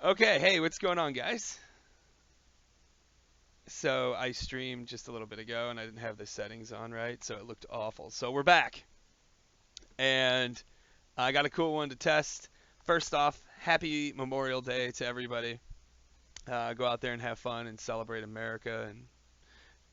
Okay, hey, what's going on, guys? So I streamed just a little bit ago and I didn't have the settings on right, so it looked awful. So we're back, and I got a cool one to test. First off, happy Memorial Day to everybody. Go out there and have fun and celebrate America and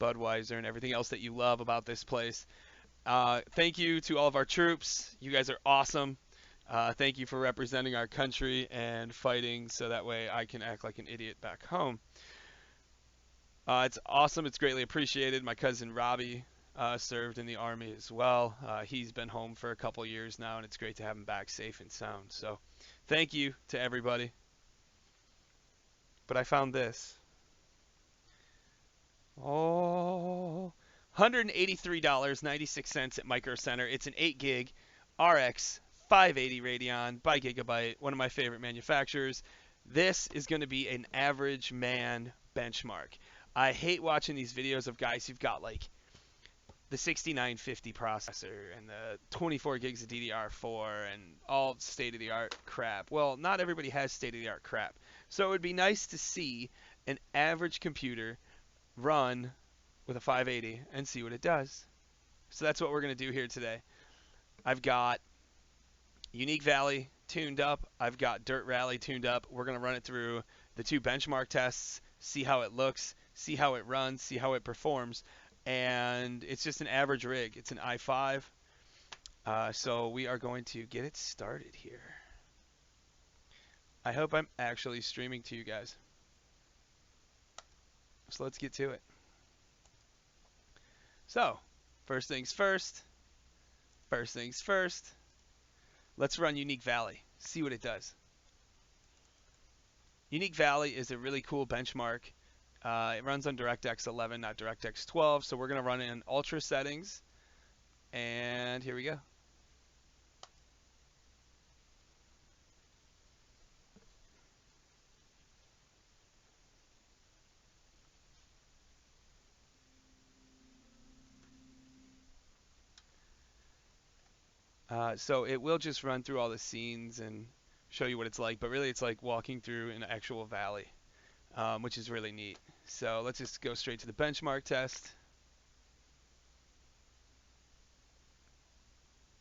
Budweiser and everything else that you love about this place. Thank you to all of our troops. You guys are awesome. Thank you for representing our country and fighting so that way I can act like an idiot back home. It's awesome. It's greatly appreciated. My cousin Robbie served in the Army as well. He's been home for a couple years now, and it's great to have him back safe and sound. So thank you to everybody. But I found this. Oh, $183.96 at Micro Center. It's an 8 gig RX 580 Radeon by Gigabyte, one of my favorite manufacturers. This is going to be an average man benchmark. I hate watching these videos of guys who've got like the 6950 processor and the 24 gigs of DDR4 and all state of the art crap. Well, not everybody has state of the art crap. So it would be nice to see an average computer run with a 580 and see what it does. So that's what we're going to do here today. I've got Unique Valley tuned up. I've got Dirt Rally tuned up. We're going to run it through the two benchmark tests, see how it looks, see how it runs, see how it performs. And it's just an average rig. It's an i5. So we are going to get it started here. I hope I'm actually streaming to you guys. So let's get to it. So, first things first. First things first. Let's run Unique Valley. See what it does. Unique Valley is a really cool benchmark. It runs on DirectX 11, not DirectX 12. So we're going to run it in ultra settings. And here we go. So it will just run through all the scenes and show you what it's like. But really, it's like walking through an actual valley, which is really neat. So let's just go straight to the benchmark test.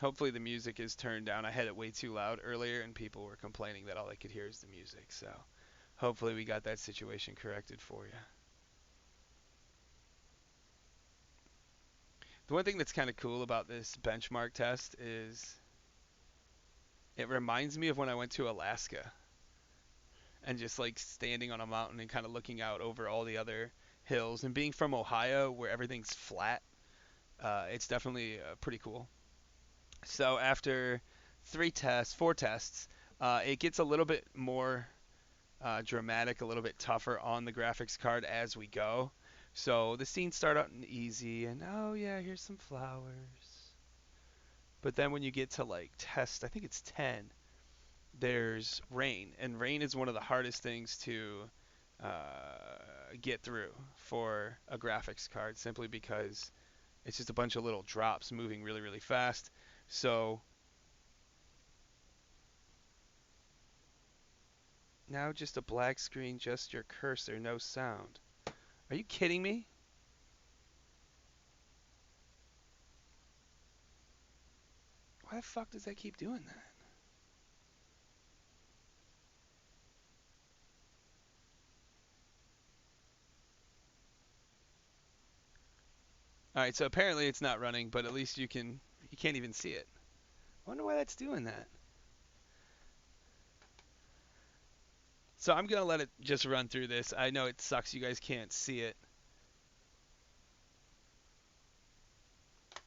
Hopefully the music is turned down. I had it way too loud earlier and people were complaining that all they could hear is the music. So hopefully we got that situation corrected for you. The one thing that's kind of cool about this benchmark test is it reminds me of when I went to Alaska and just like standing on a mountain and kind of looking out over all the other hills, and being from Ohio where everything's flat. It's definitely pretty cool. So after four tests, it gets a little bit more dramatic, a little bit tougher on the graphics card as we go. So the scenes start out easy, and oh yeah, here's some flowers. But then when you get to like test, I think it's 10, there's rain, and rain is one of the hardest things to get through for a graphics card, simply because it's just a bunch of little drops moving really, really fast. So now just a black screen, just your cursor, no sound. Are you kidding me? Why the fuck does that keep doing that? Alright, so apparently it's not running, but at least you can't even see it. I wonder why that's doing that. So I'm gonna let it just run through this. I know it sucks you guys can't see it.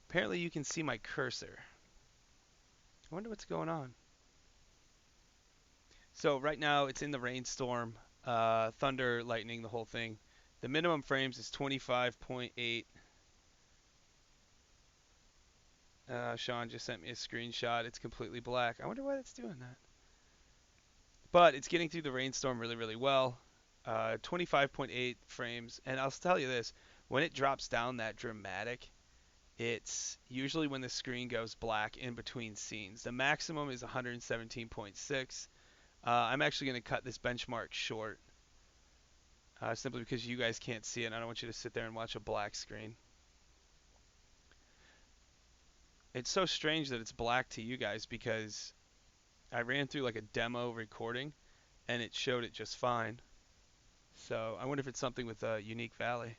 Apparently you can see my cursor. I wonder what's going on. So right now it's in the rainstorm, thunder, lightning, the whole thing. The minimum frames is 25.8. Sean just sent me a screenshot. It's completely black. I wonder why that's doing that. But it's getting through the rainstorm really, really well. 25.8 frames. And I'll tell you this, when it drops down that dramatic, it's usually when the screen goes black in between scenes. The maximum is 117.6. I'm actually going to cut this benchmark short, simply because you guys can't see it, and I don't want you to sit there and watch a black screen. It's so strange that it's black to you guys because I ran through like a demo recording, and it showed it just fine. So I wonder if it's something with Unique Valley.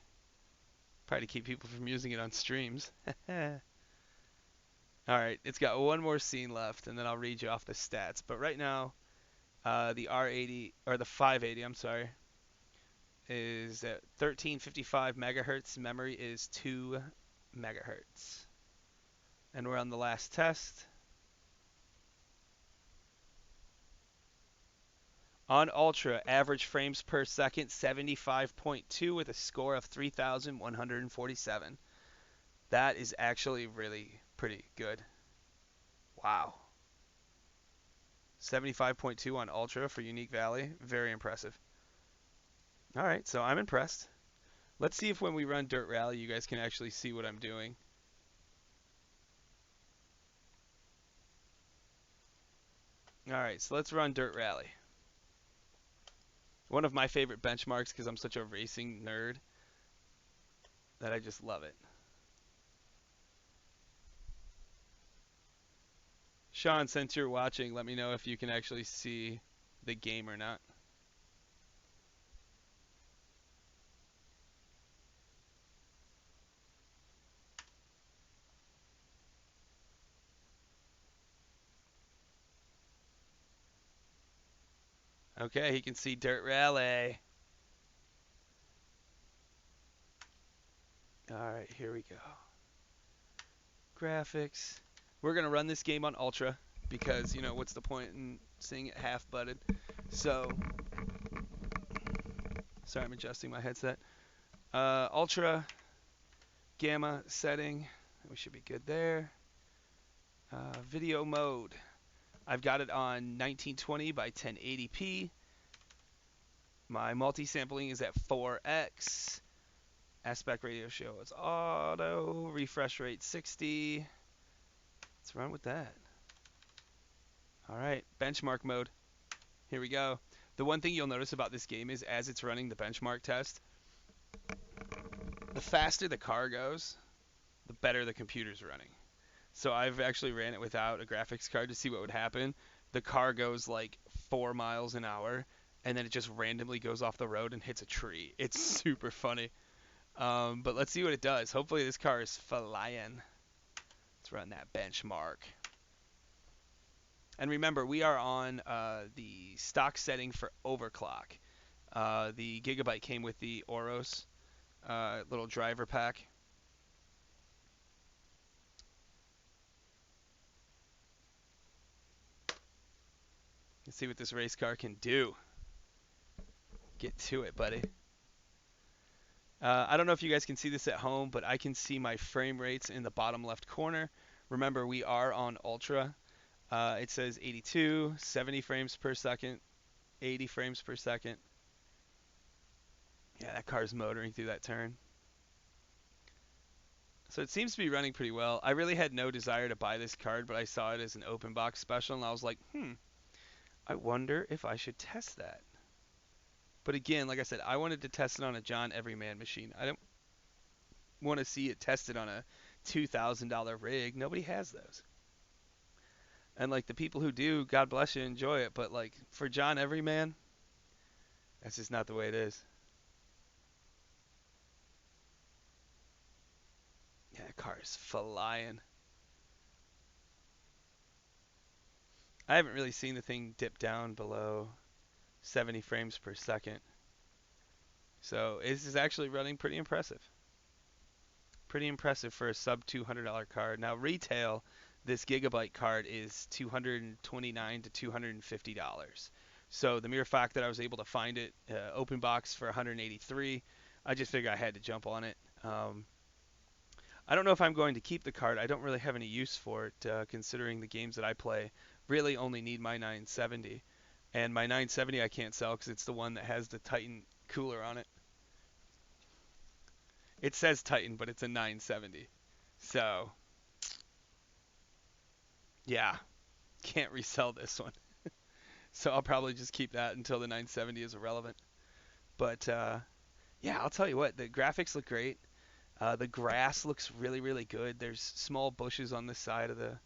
Probably to keep people from using it on streams. Alright, it's got one more scene left, and then I'll read you off the stats. But right now, the R80, or the 580, I'm sorry, is at 1355 megahertz. Memory is 2 megahertz. And we're on the last test. On Ultra, average frames per second 75.2 with a score of 3,147. That is actually really pretty good. Wow. 75.2 on Ultra for Unique Valley. Very impressive. Alright, so I'm impressed. Let's see if when we run Dirt Rally you guys can actually see what I'm doing. Alright, so let's run Dirt Rally. One of my favorite benchmarks because I'm such a racing nerd that I just love it. Sean, since you're watching, let me know if you can actually see the game or not. Okay, he can see Dirt Rally. Alright, here we go. Graphics. We're going to run this game on Ultra because, you know, what's the point in seeing it half-butted? So, sorry, I'm adjusting my headset. Ultra, gamma setting. We should be good there. Video mode. I've got it on 1920 by 1080p. My multi-sampling is at 4x. Aspect ratio is auto. Refresh rate 60. Let's run with that. Alright, benchmark mode. Here we go. The one thing you'll notice about this game is as it's running the benchmark test, the faster the car goes, the better the computer's running. So I've actually ran it without a graphics card to see what would happen. The car goes like 4 miles an hour, and then it just randomly goes off the road and hits a tree. It's super funny. But let's see what it does. Hopefully this car is flying. Let's run that benchmark. And remember, we are on the stock setting for overclock. The Gigabyte came with the Oros little driver pack. Let's see what this race car can do. Get to it, buddy. I don't know if you guys can see this at home, but I can see my frame rates in the bottom left corner. Remember, we are on Ultra. It says 82, 70 frames per second, 80 frames per second. Yeah, that car's motoring through that turn. So it seems to be running pretty well. I really had no desire to buy this card, but I saw it as an open box special, and I was like, I wonder if I should test that. But again, like I said, I wanted to test it on a John Everyman machine. I don't want to see it tested on a $2,000 rig. Nobody has those. And like the people who do, God bless you, enjoy it. But like for John Everyman, that's just not the way it is. Yeah, that car is flying. I haven't really seen the thing dip down below 70 frames per second. So this is actually running pretty impressive. Pretty impressive for a sub $200 card. Now retail, this Gigabyte card is $229 to $250. So the mere fact that I was able to find it open box for $183, I just figured I had to jump on it. I don't know if I'm going to keep the card. I don't really have any use for it, considering the games that I play really only need my 970. And my 970 I can't sell because it's the one that has the Titan cooler on it. It says Titan, but it's a 970. So, yeah, can't resell this one. So I'll probably just keep that until the 970 is irrelevant. But yeah, I'll tell you what, the graphics look great. The grass looks really, really good. There's small bushes on the side of the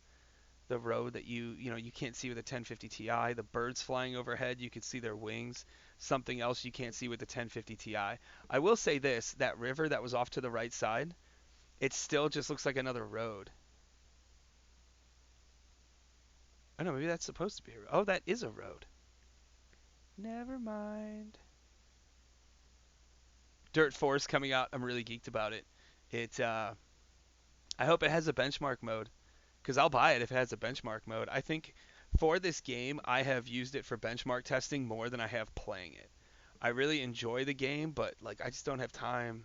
road that you can't see with a 1050 Ti. The birds flying overhead, you can see their wings. Something else you can't see with the 1050 Ti. I will say this, that river that was off to the right side, it still just looks like another road. Oh no, maybe that's supposed to be a road. Oh, that is a road. Never mind. Dirt Force coming out. I'm really geeked about it. I hope it has a benchmark mode because I'll buy it if it has a benchmark mode. I think for this game, I have used it for benchmark testing more than I have playing it. I really enjoy the game, but like I just don't have time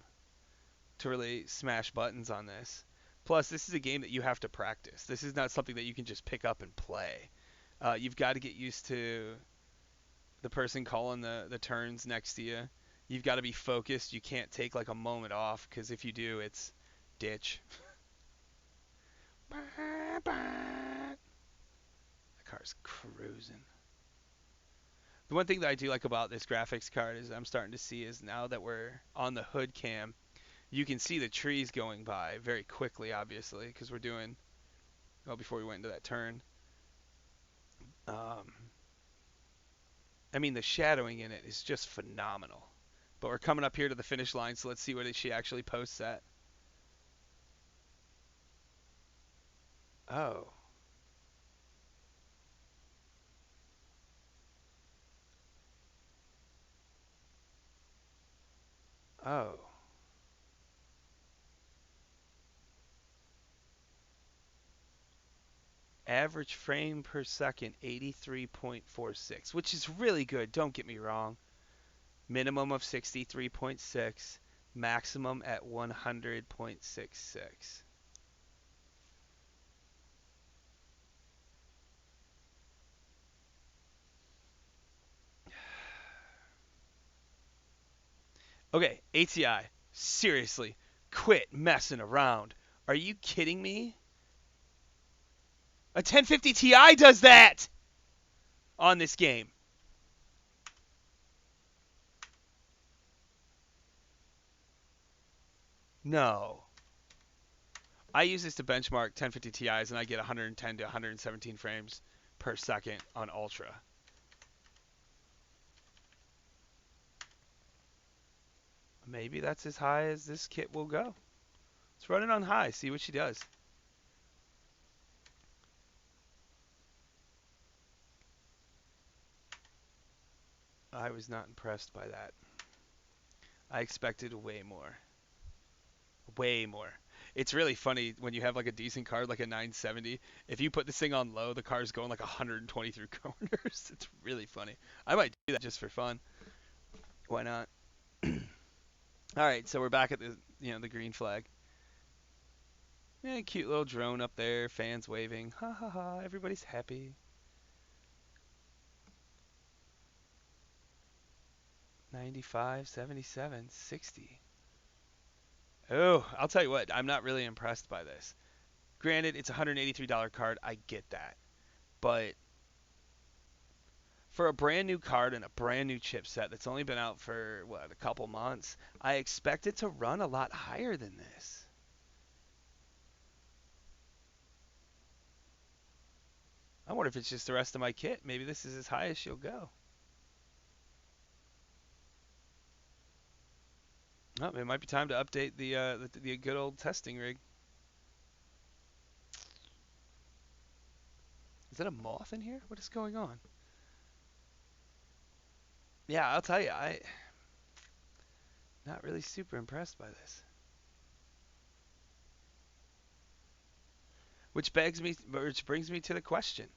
to really smash buttons on this. Plus, this is a game that you have to practice. This is not something that you can just pick up and play. You've got to get used to the person calling the turns next to you. You've got to be focused. You can't take like a moment off because if you do, it's ditch. The car's cruising. The one thing that I do like about this graphics card is I'm starting to see is now that we're on the hood cam, you can see the trees going by very quickly, obviously, because we're doing, well, before we went into that turn. Um, I mean, the shadowing in it is just phenomenal. But we're coming up here to the finish line, so let's see what she actually posts at. Oh. Oh. Average frame per second, 83.46, which is really good, don't get me wrong. Minimum of 63.6, maximum at 100.66. Okay, ATI, seriously, quit messing around. Are you kidding me? A 1050 Ti does that on this game. No. I use this to benchmark 1050 Ti's and I get 110 to 117 frames per second on Ultra. Maybe that's as high as this kit will go. Let's run it on high, see what she does. I was not impressed by that. I expected way more. Way more. It's really funny when you have like a decent card like a 970. If you put this thing on low, the car's going like 120 through corners. It's really funny. I might do that just for fun. Why not? All right, so we're back at the green flag. Yeah, cute little drone up there, fans waving. Ha ha ha, everybody's happy. 95, 77, 60. Oh, I'll tell you what, I'm not really impressed by this. Granted, it's a $183 card. I get that. But for a brand new card and a brand new chipset that's only been out for, what, a couple months, I expect it to run a lot higher than this. I wonder if it's just the rest of my kit. Maybe this is as high as she'll go. Oh, it might be time to update the good old testing rig. Is that a moth in here? What is going on? Yeah, I'll tell you, I not really super impressed by this. Which brings me to the question.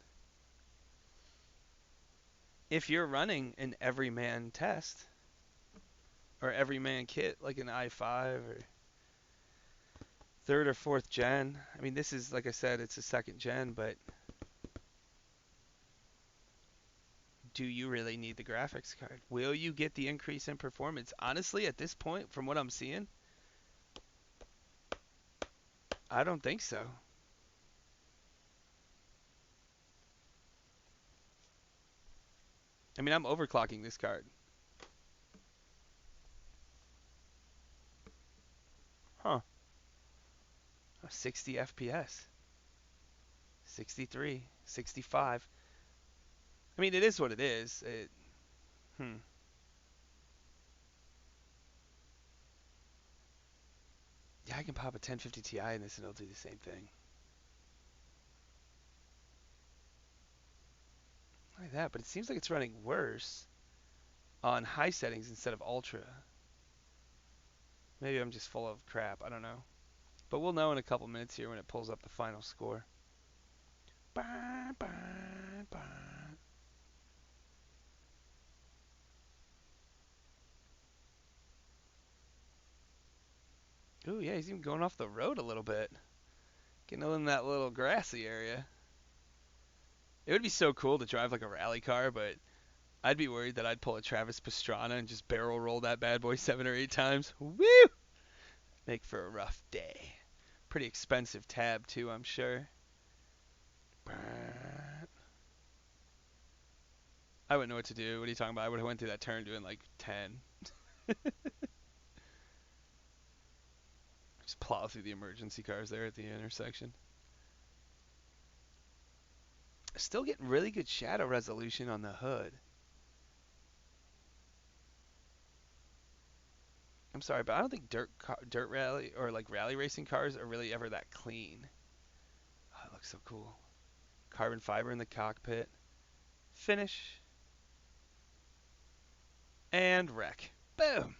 If you're running an everyman test or everyman kit like an i5 or third or fourth gen, I mean this is like I said, it's a second gen, but do you really need the graphics card? Will you get the increase in performance? Honestly, at this point, from what I'm seeing, I don't think so. I mean, I'm overclocking this card. Huh. 60 FPS. 63, 65. I mean, it is what it is. Hmm. Yeah, I can pop a 1050 Ti in this and it'll do the same thing. Like that, but it seems like it's running worse on high settings instead of ultra. Maybe I'm just full of crap. I don't know. But we'll know in a couple minutes here when it pulls up the final score. Bah, bah, bah. Ooh, yeah, he's even going off the road a little bit. Getting in that little grassy area. It would be so cool to drive like a rally car, but I'd be worried that I'd pull a Travis Pastrana and just barrel roll that bad boy 7 or 8 times. Woo! Make for a rough day. Pretty expensive tab too, I'm sure. I wouldn't know what to do. What are you talking about? I would have went through that turn doing like 10. Just plow through the emergency cars there at the intersection. Still getting really good shadow resolution on the hood. I'm sorry, but I don't think dirt rally or like rally racing cars are really ever that clean. Oh, it looks so cool. Carbon fiber in the cockpit. Finish. And wreck. Boom.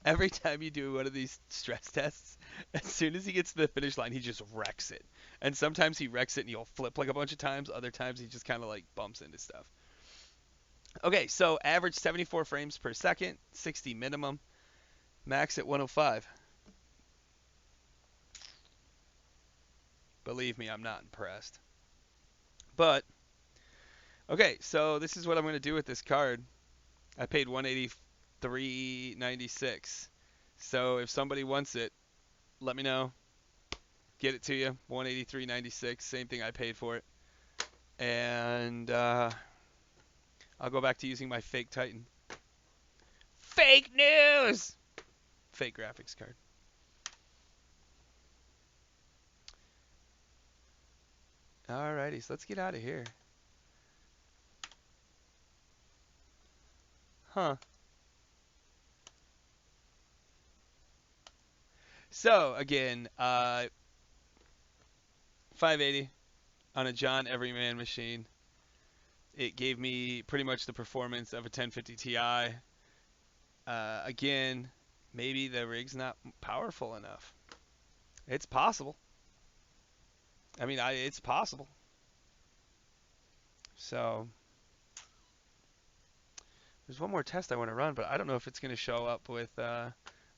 Every time you do one of these stress tests, as soon as he gets to the finish line, he just wrecks it. And sometimes he wrecks it and he'll flip like a bunch of times. Other times he just kind of like bumps into stuff. Okay, so average 74 frames per second, 60 minimum, max at 105. Believe me, I'm not impressed. But, okay, so this is what I'm going to do with this card. I paid $183.96. So if somebody wants it, let me know. Get it to you. $183.96, same thing I paid for it. And I'll go back to using my fake Titan. Fake news! Fake graphics card. Alrighty, so let's get out of here. Huh. So, again, 580 on a John Everyman machine. It gave me pretty much the performance of a 1050 Ti. Again, maybe the rig's not powerful enough. It's possible. I mean, it's possible. So, there's one more test I want to run, but I don't know if it's going to show up with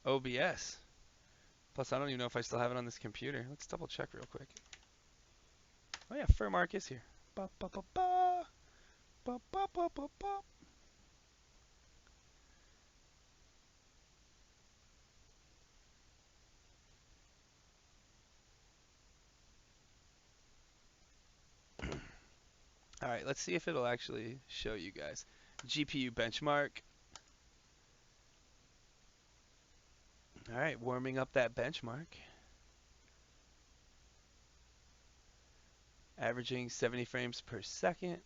OBS. Plus, I don't even know if I still have it on this computer. Let's double check real quick. Oh yeah, Furmark is here. Ba, ba, ba, ba. Ba, ba, ba, ba, ba. All right, let's see if it'll actually show you guys. GPU benchmark. All right, warming up that benchmark. Averaging 70 frames per second.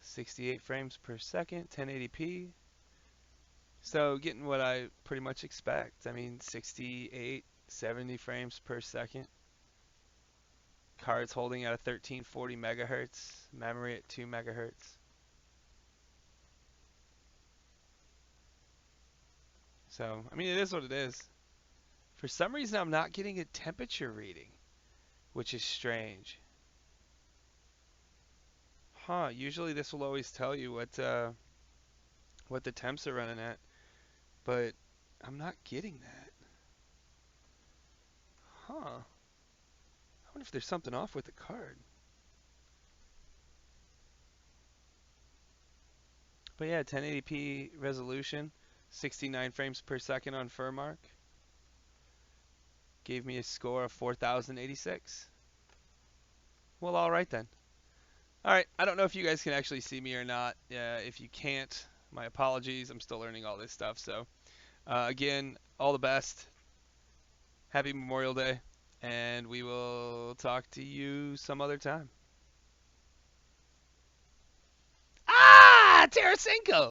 68 frames per second, 1080p. So getting what I pretty much expect. I mean, 68, 70 frames per second. Cards holding at a 1340 megahertz, memory at 2 megahertz. So, I mean, it is what it is. For some reason, I'm not getting a temperature reading, which is strange. Huh, usually this will always tell you what the temps are running at, but I'm not getting that. Huh. I wonder if there's something off with the card. But yeah, 1080p resolution, 69 frames per second on Furmark. Gave me a score of 4,086. Well, all right then. All right. I don't know if you guys can actually see me or not. If you can't, my apologies. I'm still learning all this stuff. So, again, all the best. Happy Memorial Day. And we will talk to you some other time. Ah! Tarasenko!